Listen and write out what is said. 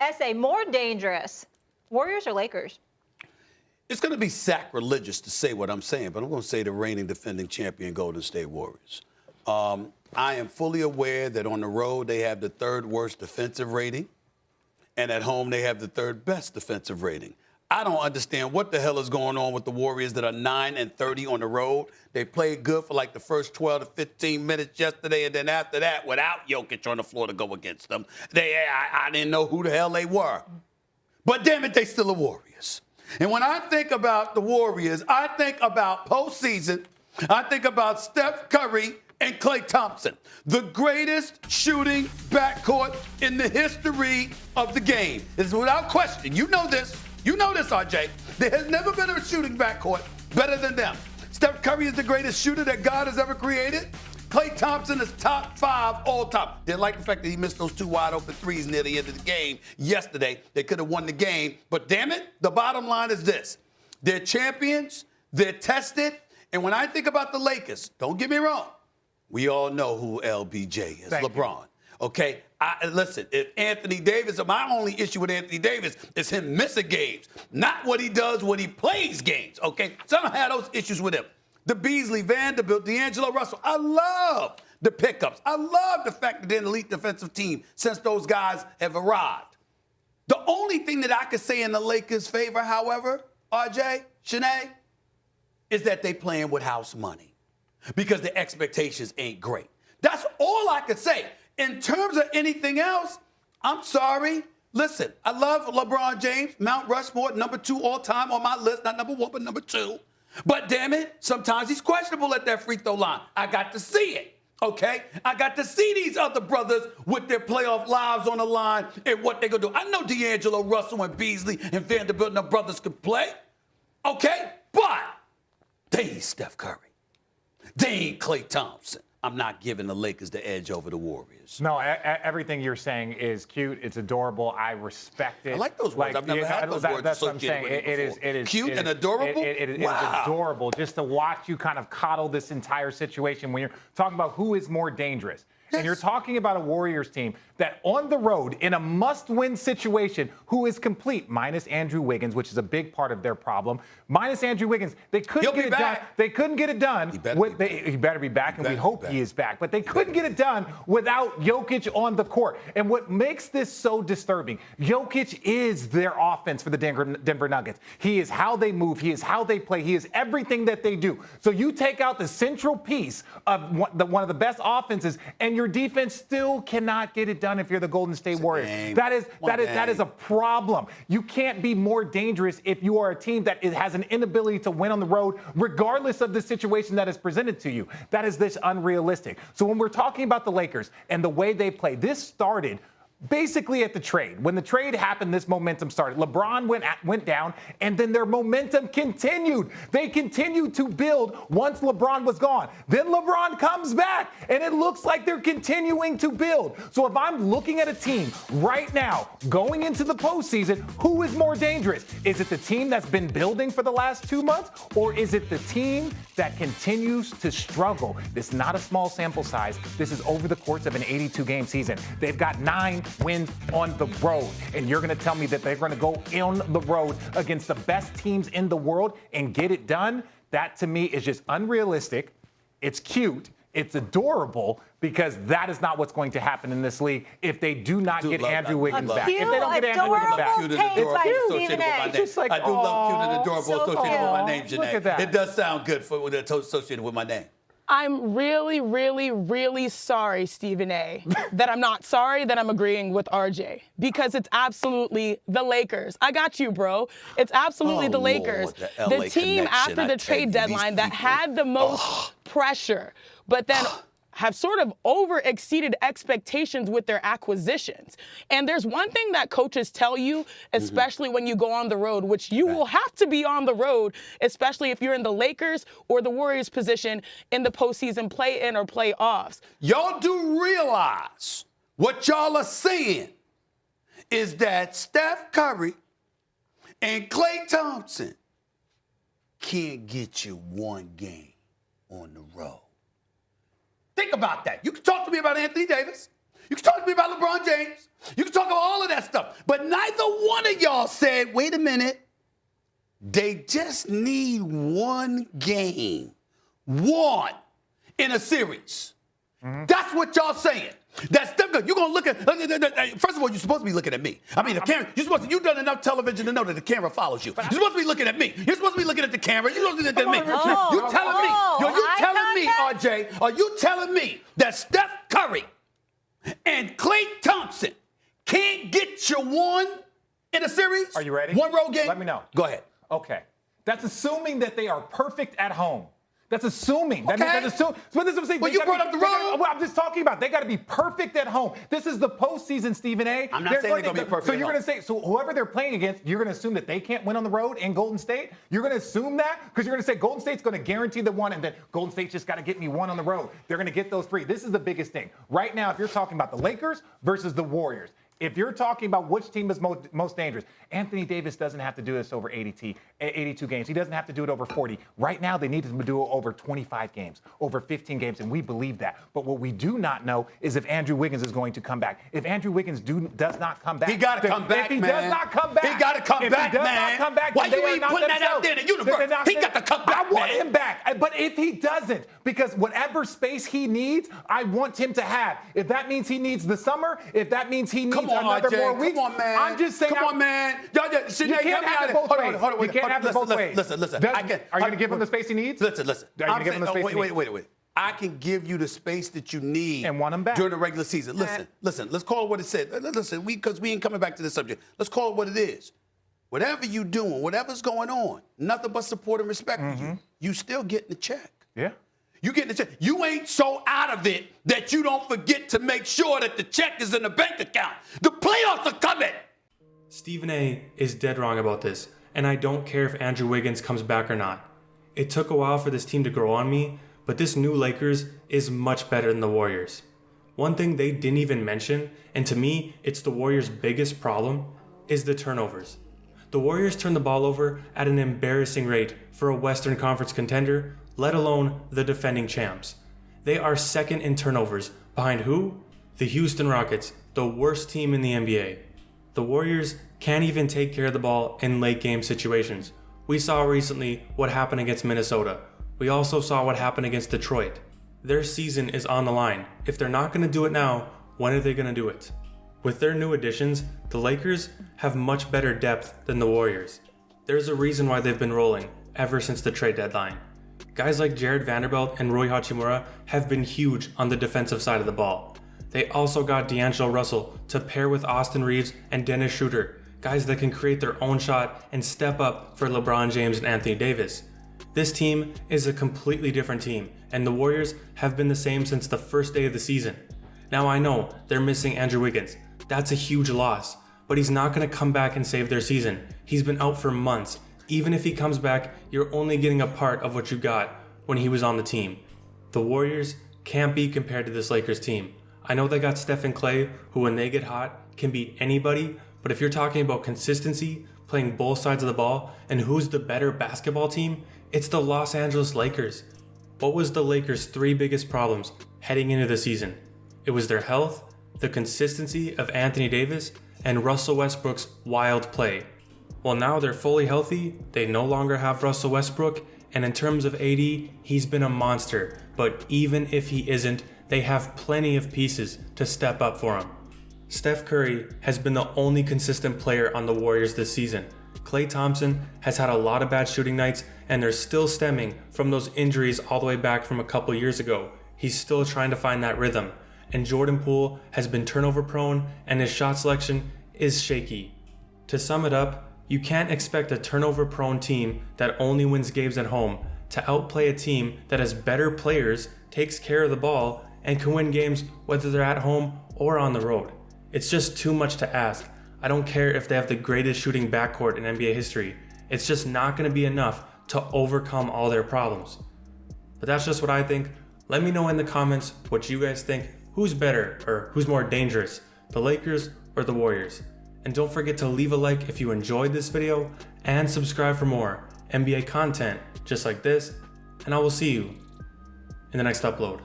Essay, more dangerous, Warriors or Lakers? It's going to be sacrilegious to say what I'm saying, but I'm going to say the reigning defending champion Golden State Warriors. I am fully aware that on the road they have the third worst defensive rating, and at home they have the third best defensive rating. I don't understand what the hell is going on with the Warriors that are 9-30 on the road. They played good for like the first 12 to 15 minutes yesterday, and then after that, without Jokic on the floor to go against them, I didn't know who the hell they were. But damn it, they still the Warriors. And when I think about the Warriors, I think about postseason. I think about Steph Curry and Klay Thompson, the greatest shooting backcourt in the history of the game. It's without question. You know this. You know this, RJ. There has never been a shooting backcourt better than them. Steph Curry is the greatest shooter that God has ever created. Klay Thompson is top 5 all time. Didn't like the fact that he missed those 2 wide open threes near the end of the game yesterday. They could have won the game. But damn it, the bottom line is this. They're champions. They're tested. And when I think about the Lakers, don't get me wrong, we all know who LBJ is, LeBron. Okay? Listen, if Anthony Davis, my only issue with Anthony Davis is him missing games, not what he does when he plays games, okay? So I don't have those issues with him. The Beasley, Vanderbilt, D'Angelo Russell, I love the pickups. I love the fact that they're an elite defensive team since those guys have arrived. The only thing that I could say in the Lakers' favor, however, RJ, Shanae, is that they playing with house money because the expectations ain't great. That's all I could say. In terms of anything else, I'm sorry. Listen, I love LeBron James, Mount Rushmore, number 2 all time on my list, not number 1, but number 2. But damn it, sometimes he's questionable at that free throw line. I got to see it, okay? I got to see these other brothers with their playoff lives on the line and what they're going to do. I know D'Angelo Russell and Beasley and Vanderbilt and their brothers could play, okay? But they ain't Steph Curry. They ain't Klay Thompson. I'm not giving the Lakers the edge over the Warriors. No, everything you're saying is cute. It's adorable. I respect it. I like those words. I've never had those words That's what I'm associated saying. with me It is cute and adorable? It is Wow. adorable just to watch you kind of coddle this entire situation when you're talking about who is more dangerous. Yes. And you're talking about a Warriors team that on the road in a must-win situation who is complete, minus Andrew Wiggins, which is a big part of their problem. Minus Andrew Wiggins, they couldn't get it done. They couldn't get it done. He better be back, and we hope he is back. But they couldn't get it done without Jokic on the court. And what makes this so disturbing, Jokic is their offense for the Denver Nuggets. He is how they move. He is how they play. He is everything that they do. So you take out the central piece of one of the best offenses, and your defense still cannot get it done if you're the Golden State Warriors. That is a problem. You can't be more dangerous if you are a team that has an inability to win on the road, regardless of the situation that is presented to you. That is this unrealistic. So when we're talking about the Lakers and the way they play, this started basically at the trade. When the trade happened, this momentum started. LeBron went down, and then their momentum continued. They continued to build once LeBron was gone. Then LeBron comes back, and it looks like they're continuing to build. So if I'm looking at a team right now going into the postseason, who is more dangerous? Is it the team that's been building for the last 2 months, or is it the team that continues to struggle? This is not a small sample size. This is over the course of an 82-game season. They've got 9 wins on the road. And you're going to tell me that they're going to go on the road against the best teams in the world and get it done? That, to me, is just unrealistic. It's cute. It's adorable, because that is not what's going to happen in this league if they do not get Andrew Wiggins back. If they don't get Andrew Wiggins back. Cute and adorable associated with my name. I do love cute and adorable associated with my name, Janae. It does sound good associated with my name. I'm really, really, really sorry, Stephen A., that I'm not sorry that I'm agreeing with RJ, because it's absolutely the Lakers. I got you, bro. It's absolutely the Lakers. Lord, the team after the trade deadline that had the most pressure, but then have sort of over-exceeded expectations with their acquisitions. And there's one thing that coaches tell you, especially when you go on the road, which you will have to be on the road, especially if you're in the Lakers or the Warriors position in the postseason play-in or playoffs. Y'all do realize what y'all are saying is that Steph Curry and Klay Thompson can't get you one game on the road. Think about that. You can talk to me about Anthony Davis. You can talk to me about LeBron James. You can talk about all of that stuff. But neither one of y'all said, wait a minute, they just need one game. One in a series. That's what y'all saying. That's difficult. You're going to look at, first of all, you're supposed to be looking at me. I mean, the camera, you've done enough television to know that the camera follows you. You're supposed to be looking at me. You're supposed to be looking at the camera. You're supposed to be looking at me. You telling me, RJ, are you telling me that Steph Curry and Klay Thompson can't get you one in a series? Are you ready? One road game? Let me know. Go ahead. Okay. That's assuming that they are perfect at home. That's assuming. Okay. That's assuming. But this is what I'm saying. Well, you brought up the road. Well, I'm just talking about they got to be perfect at home. This is the postseason, Stephen A. I'm not saying they're going to be perfect. So you're going to say, so whoever they're playing against, you're going to assume that they can't win on the road in Golden State? You're going to assume that? Because you're going to say Golden State's going to guarantee the one, and then Golden State's just got to get me one on the road. They're going to get those three. This is the biggest thing. Right now, if you're talking about the Lakers versus the Warriors, if you're talking about which team is most dangerous, Anthony Davis doesn't have to do this over 82 games. He doesn't have to do it over 40. Right now, they need to do it over 25 games, over 15 games, and we believe that. But what we do not know is if Andrew Wiggins is going to come back. If Andrew Wiggins does not come back. He got to come back, man. If he does not come back. He got to come back, man. If he does not come back, why you ain't putting that out there in the universe? He got to come back, I want him back. But if he doesn't, because whatever space he needs, I want him to have. If that means he needs the summer, if that means he needs another more weeks. Come on, man. I'm just saying. Come on, man. You can't have it both ways. You can't have it both ways. Listen. Are you going to give him the space he needs? Listen. Are you going to give him the space he needs? Wait. I can give you the space that you need and want him back during the regular season. Listen. Let's call it what it said. Listen, because we ain't coming back to this subject. Let's call it what it is. Whatever you doing, whatever's going on, nothing but support and respect for you. You still getting the check. Yeah. You getting the check. You ain't so out of it that you don't forget to make sure that the check is in the bank account. The playoffs are coming. Stephen A. is dead wrong about this, and I don't care if Andrew Wiggins comes back or not. It took a while for this team to grow on me, but this new Lakers is much better than the Warriors. One thing they didn't even mention, and to me, it's the Warriors' biggest problem, is the turnovers. The Warriors turn the ball over at an embarrassing rate for a Western Conference contender, let alone the defending champs. They are second in turnovers, behind who? The Houston Rockets, the worst team in the NBA. The Warriors can't even take care of the ball in late game situations. We saw recently what happened against Minnesota. We also saw what happened against Detroit. Their season is on the line. If they're not going to do it now, when are they going to do it? With their new additions, the Lakers have much better depth than the Warriors. There's a reason why they've been rolling ever since the trade deadline. Guys like Jared Vanderbilt and Rui Hachimura have been huge on the defensive side of the ball. They also got D'Angelo Russell to pair with Austin Reeves and Dennis Schroeder, guys that can create their own shot and step up for LeBron James and Anthony Davis. This team is a completely different team, and the Warriors have been the same since the first day of the season. Now I know they're missing Andrew Wiggins. That's a huge loss, but he's not going to come back and save their season. He's been out for months. Even if he comes back, you're only getting a part of what you got when he was on the team. The Warriors can't be compared to this Lakers team. I know they got Steph and Klay, who when they get hot can beat anybody, but if you're talking about consistency, playing both sides of the ball, and who's the better basketball team, it's the Los Angeles Lakers. What was the Lakers' three biggest problems heading into the season? It was their health, the consistency of Anthony Davis, and Russell Westbrook's wild play. Well, now they're fully healthy, they no longer have Russell Westbrook, and in terms of AD, he's been a monster, but even if he isn't, they have plenty of pieces to step up for him. Steph Curry has been the only consistent player on the Warriors this season. Klay Thompson has had a lot of bad shooting nights, and they're still stemming from those injuries all the way back from a couple years ago. He's still trying to find that rhythm. And Jordan Poole has been turnover prone, and his shot selection is shaky. To sum it up, you can't expect a turnover prone team that only wins games at home to outplay a team that has better players, takes care of the ball, and can win games whether they're at home or on the road. It's just too much to ask. I don't care if they have the greatest shooting backcourt in NBA history. It's just not going to be enough to overcome all their problems. But that's just what I think. Let me know in the comments what you guys think. Who's better or who's more dangerous, the Lakers or the Warriors? And don't forget to leave a like if you enjoyed this video and subscribe for more NBA content just like this. And I will see you in the next upload.